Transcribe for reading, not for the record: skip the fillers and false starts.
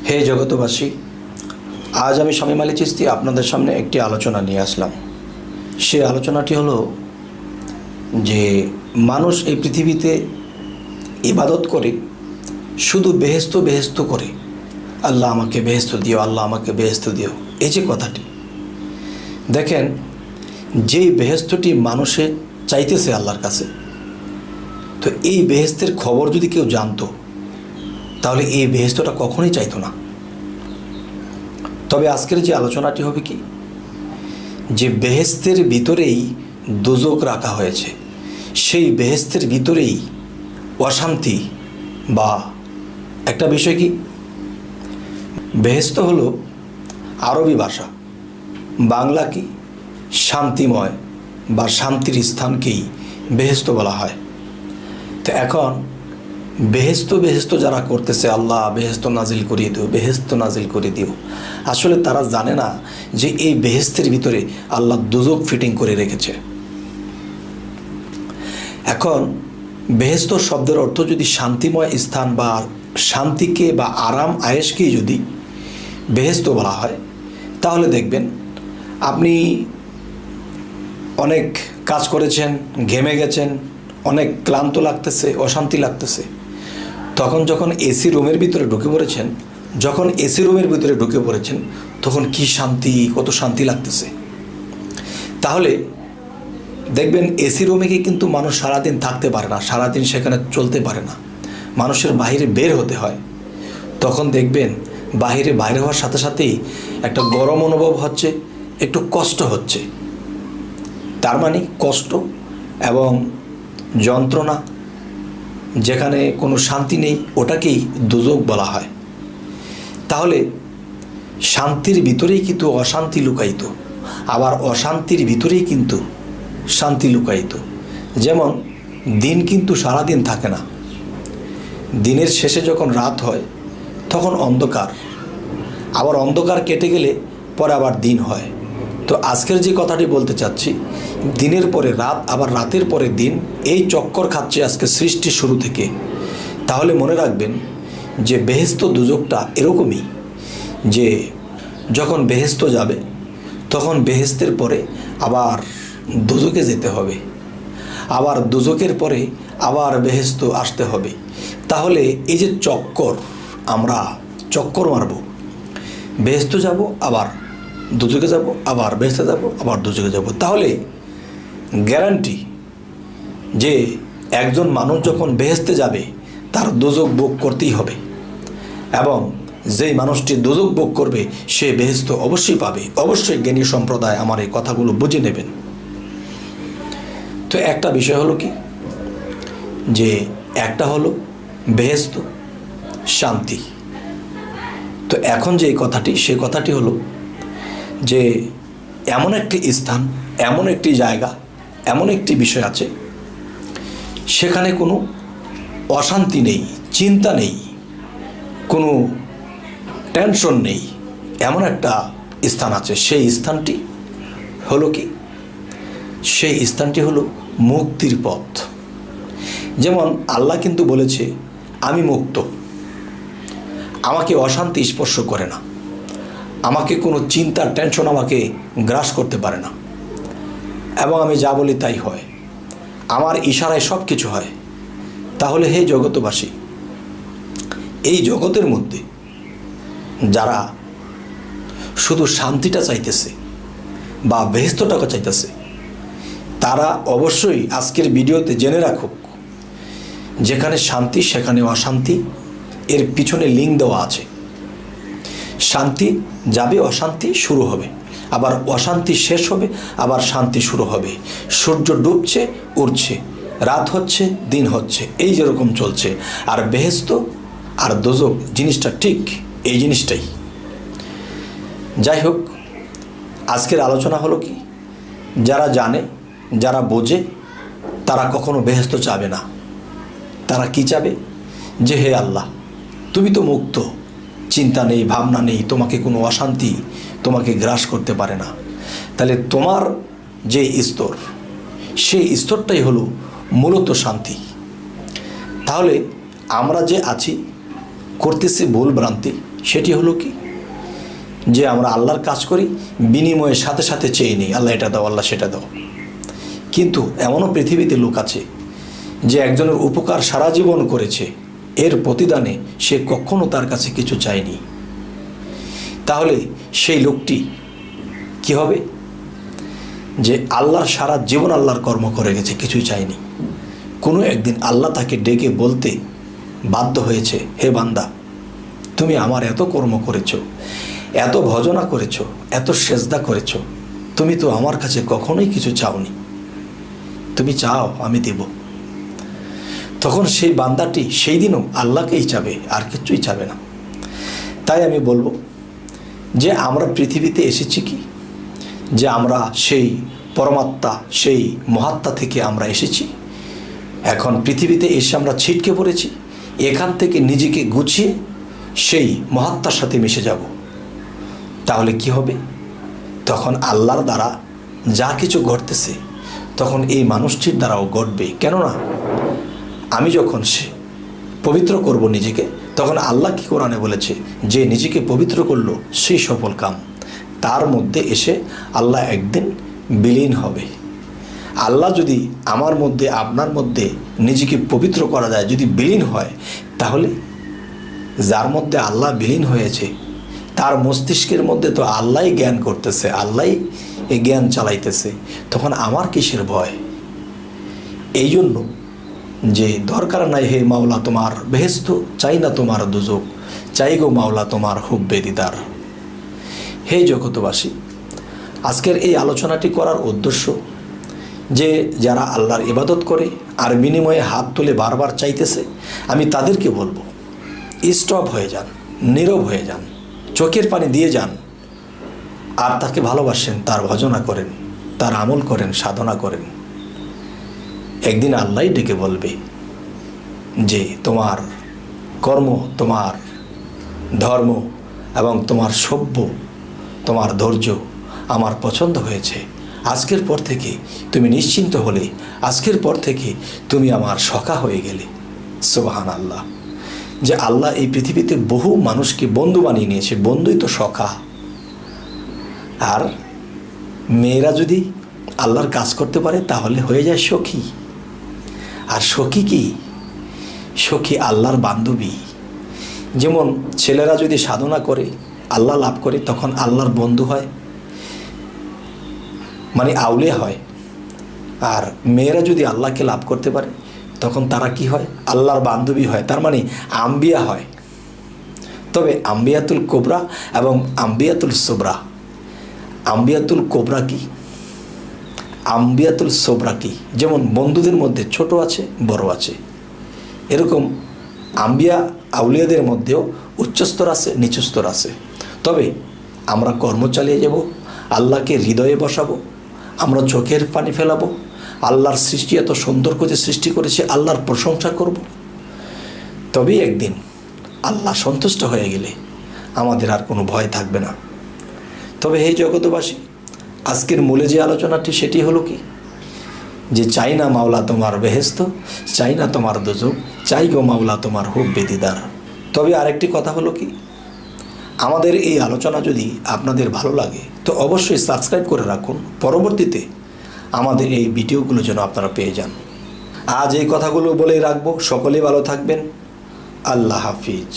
হে জগতবাসী, আজ আমি শামীম আলী চিশতি আপনাদের সামনে একটি আলোচনা নিয়ে আসলাম। সে আলোচনাটি হলো যে মানুষ এই পৃথিবীতে ইবাদত করে শুধু বেহেস্ত বেহেস্ত করে, আল্লাহ আমাকে বেহেস্ত দিও, আল্লাহ আমাকে বেহেস্ত দিও। এই যে কথাটি দেখেন, যেই বেহেস্তটি মানুষে চাইতেছে আল্লাহর কাছে, তো এই বেহেস্তের খবর যদি কেউ জানতো তাহলে এই বেহেস্তটা কখনোই চাইতো না। তবে আজকের যে আলোচনাটি হবে কি, যে বেহেস্তের ভিতরেই দোজক রাখা হয়েছে, সেই বেহেস্তের ভিতরেই অশান্তি বা একটা বিষয় কি, বেহেস্ত হলো আরবি ভাষা, বাংলা কি শান্তিময় বা শান্তির স্থানকেই বেহেস্ত বলা হয়। তো এখন বেহেস্ত যারা করতেছে, আল্লাহ বেহেস্ত নাজিল করিয়ে দিও, বেহেস্ত নাজিল করে দিও, আসলে তারা জানে না যে এই বেহেস্তের ভিতরে আল্লাহ দোজক ফিটিং করে রেখেছে। এখন বেহেস্ত শব্দের অর্থ যদি শান্তিময় স্থান বা শান্তিকে বা আরাম আয়েশকেই যদি বেহেস্ত বলা হয়, তাহলে দেখবেন আপনি অনেক কাজ করেছেন, ঘেমে গেছেন, অনেক ক্লান্ত লাগতেছে, অশান্তি লাগতেছে, তখন যখন এসি রুমের ভিতরে ঢুকে পড়েছেন, তখন কি শান্তি, কত শান্তি লাগতেছে। তাহলে দেখবেন এসি রুমে কি কিন্তু মানুষ সারাদিন থাকতে পারে না, সারাদিন সেখানে চলতে পারে না, মানুষের বাইরে বের হতে হয়। তখন দেখবেন বাইরে হওয়ার সাথে সাথেই একটা গরম অনুভব হচ্ছে, একটু কষ্ট হচ্ছে। তার মানে কষ্ট এবং যন্ত্রণা, যেখানে কোনো শান্তি নেই, ওটাকেই দোজক বলা হয়। তাহলে শান্তির ভিতরেই কিন্তু অশান্তি লুকায়িত, আবার অশান্তির ভিতরেই কিন্তু শান্তি লুকায়িত। যেমন দিন কিন্তু সারাদিন থাকে না, দিনের শেষে যখন রাত হয় তখন অন্ধকার, আবার অন্ধকার কেটে গেলে পরে আবার দিন হয়। তো আজকের যে কথাটি বলতে চাচ্ছি, দিনের পরে রাত, আবার রাতের পরে দিন, এই চক্কর খাচ্ছে আজকে সৃষ্টির শুরু থেকে। তাহলে মনে রাখবেন যে বেহেস্ত দোজকটা এরকমই, যে যখন বেহেস্ত যাবে তখন বেহেস্তের পরে আবার দোজকে যেতে হবে, আবার দোজকের পরে আবার বেহেস্ত আসতে হবে। তাহলে এই যে চক্কর, আমরা চক্কর মারব, বেহেস্ত যাব, আবার দোজকে যাব, আবার বেহেস্তে যাব, আবার দোজকে যাব। তাহলে গ্যারান্টি যে একজন মানুষ যখন বেহেস্তে যাবে তার দোজক ভোগ করতেই হবে, এবং যেই মানুষটি দোজক ভোগ করবে সে বেহেস্ত অবশ্যই পাবে। অবশ্যই জ্ঞানী সম্প্রদায় আমার এই কথাগুলো বুঝে নেবেন। তো একটা বিষয় হলো কি, যে একটা হলো বেহেস্ত শান্তি। তো এখন যে কথাটি, সে কথাটি হলো যে এমন একটি স্থান, এমন একটি জায়গা, এমন একটি বিষয় আছে, সেখানে কোনো অশান্তি নেই, চিন্তা নেই, কোনো টেনশন নেই, এমন একটা স্থান আছে। সেই স্থানটি হলো কি, সেই স্থানটি হলো মুক্তির পথ। যেমন আল্লাহ কিন্তু বলেছে, আমি মুক্ত, আমাকে অশান্তি স্পর্শ করে না, আমাকে কোনো চিন্তার টেনশন আমাকে গ্রাস করতে পারে না, এবং আমি যা বলি তাই হয়, আমার ইশারায় সব কিছু হয়। তাহলে হে জগতবাসী, এই জগতের মধ্যে যারা শুধু শান্তিটা চাইতেছে বা বেহেস্তটাকে চাইতেছে, তারা অবশ্যই আজকের ভিডিওতে জেনে রাখুক, যেখানে শান্তি সেখানে অশান্তি, এর পিছনে লিঙ্ক দেওয়া আছে। শান্তি যাবে, অশান্তি শুরু হবে, আবার অশান্তি শেষ হবে, আবার শান্তি শুরু হবে। সূর্য ডুবছে, উঠছে, রাত হচ্ছে, দিন হচ্ছে, এই যেরকম চলছে। আর বেহেস্ত আর দোজক জিনিসটা ঠিক এই জিনিসটাই। যাই হোক, আজকের আলোচনা হলো কি, যারা জানে, যারা বোঝে, তারা কখনো বেহেস্ত চাবে না। তারা কি চাবে, যে হে আল্লাহ, তুমি তো মুক্ত, চিন্তা নেই, ভাবনা নেই, তোমাকে কোনো অশান্তি তোমাকে গ্রাস করতে পারে না। তাহলে তোমার যে স্তর, সেই স্তরটাই হলো মূলত শান্তি। তাহলে আমরা যে আছি, করতেছি ভুল ভ্রান্তি, সেটি হলো কি, যে আমরা আল্লাহর কাজ করি, বিনিময়ে সাথে সাথে চেয়ে নিই, আল্লাহ এটা দাও, আল্লাহ সেটা দাও। কিন্তু এমনও পৃথিবীতে লোক আছে যে একজনের উপকার সারা জীবন করেছে, এর প্রতিদানে সে কখনো তার কাছে কিছু চায়নি। তাহলে সেই লোকটি কি হবে? যে আল্লাহর সারা জীবন আল্লাহর কর্ম করে গেছে, কিছুই চায়নি। কোনো একদিন আল্লাহ তাকে ডেকে বলতে বাধ্য হয়েছে, হে বান্দা, তুমি আমার এত কর্ম করেছো, এত ভজনা করেছো, এত সেজদা করেছো, তুমি তো আমার কাছে কখনোই কিছু চাওনি, তুমি চাও আমি দেব। তখন সেই বান্দাটি সেই দিনও আল্লাহকেই চাবে, আর কিছুই চাবে না। তাই আমি বলবো যে আমরা পৃথিবীতে এসেছি কি, যে আমরা সেই পরমাত্মা, সেই মহাত্মা থেকে আমরা এসেছি। এখন পৃথিবীতে এসে আমরা ছিটকে পড়েছি, এখান থেকে নিজেকে গুছিয়ে সেই মহাত্মার সাথে মিশে যাব। তাহলে কি হবে? তখন আল্লাহর দ্বারা যা কিছু ঘটতেছে তখন এই মানুষটির দ্বারাও ঘটবে। কেননা আমি যখন পবিত্র করব নিজেকে, তখন আল্লাহ কি কোরআনে বলেছে, যে নিজেকে পবিত্র করলো সেই সফল কাম। তার মধ্যে এসে আল্লাহ একদিন বিলীন হবে। আল্লাহ যদি আমার মধ্যে, আপনার মধ্যে নিজেকে পবিত্র করা যায়, যদি বিলীন হয়, তাহলে যার মধ্যে আল্লাহ বিলীন হয়েছে তার মস্তিষ্কের মধ্যে তো আল্লাহই জ্ঞান করতেছে, আল্লাহই এই জ্ঞান চালাইতেছে, তখন আমার কিসের ভয়? এই জন্য যে দরকার নাই হে মাওলা তোমার বেহেস্ত, চাই না তোমার দুজক, চাই গো মাওলা তোমার হুব্বে দিদার। হে জগতবাসী, আজকের এই আলোচনাটি করার উদ্দেশ্য যে যারা আল্লাহর ইবাদত করে আর বিনিময়ে হাত তুলে বারবার চাইতেছে, আমি তাদেরকে বলবো, স্টপ হয়ে যান, নীরব হয়ে যান, চোখের পানি দিয়ে যান, আর তাকে ভালোবাসেন, তার ভজনা করেন, তার আমল করেন, সাধনা করেন। একদিন আল্লাহই ডেকে বলবে যে তোমার কর্ম, তোমার ধর্ম এবং তোমার সভ্য, তোমার ধৈর্য আমার পছন্দ হয়েছে। আজকের পর থেকে তুমি নিশ্চিন্ত হলে, আজকের পর থেকে তুমি আমার সখা হয়ে গেলে। সুবহান আল্লাহ। যে আল্লাহ এই পৃথিবীতে বহু মানুষকে বন্ধু বানিয়ে নিয়েছে, বন্ধুই তো সখা। আর মেয়েরা যদি আল্লাহর কাজ করতে পারে তাহলে হয়ে যায় সখী। আর সখী কি? সখী আল্লাহর বান্ধবী। যেমন ছেলেরা যদি সাধনা করে, আল্লাহ লাভ করে, তখন আল্লাহর বন্ধু হয়, মানে আউলিয়া হয়। আর মেয়েরা যদি আল্লাহকে লাভ করতে পারে তখন তারা কি হয়? আল্লাহর বান্ধবী হয়, তার মানে আম্বিয়া হয়। তবে আম্বিয়াতুল কোবরা এবং আম্বিয়াতুল সোবরা, আম্বিয়াতুল কোবরা কি, আম্বিয়াতুল সোবরা কি? যেমন বন্ধুদের মধ্যে ছোট আছে, বড় আছে, এরকম আম্বিয়া আউলিয়াদের মধ্যেও উচ্চস্তর আছে, নিচুস্তর আছে। তবে আমরা কর্ম চালিয়ে যাব, আল্লাহকে হৃদয়ে বসাবো, আমরা চোখের পানি ফেলাবো, আল্লাহর সৃষ্টি এত সুন্দর করে সৃষ্টি করেছে, আল্লাহর প্রশংসা করব। তবেই একদিন আল্লাহ সন্তুষ্ট হয়ে গেলে আমাদের আর কোনো ভয় থাকবে না। তবে হে জগতবাসী, আজকের মূলে যে আলোচনাটি সেটি হলো কি, যে চাই না মাওলা তোমার বেহেস্ত, চাই না তোমার দোজক, চাই গো মাওলা তোমার হুব্বে দিদার। তবে আরেকটি কথা হলো কি, আমাদের এই আলোচনা যদি আপনাদের ভালো লাগে তো অবশ্যই সাবস্ক্রাইব করে রাখুন, পরবর্তীতে আমাদের এই ভিডিওগুলো যেন আপনারা পেয়ে যান। আজ এই কথাগুলো বলেই রাখবো। সকলেই ভালো থাকবেন। আল্লাহ হাফিজ।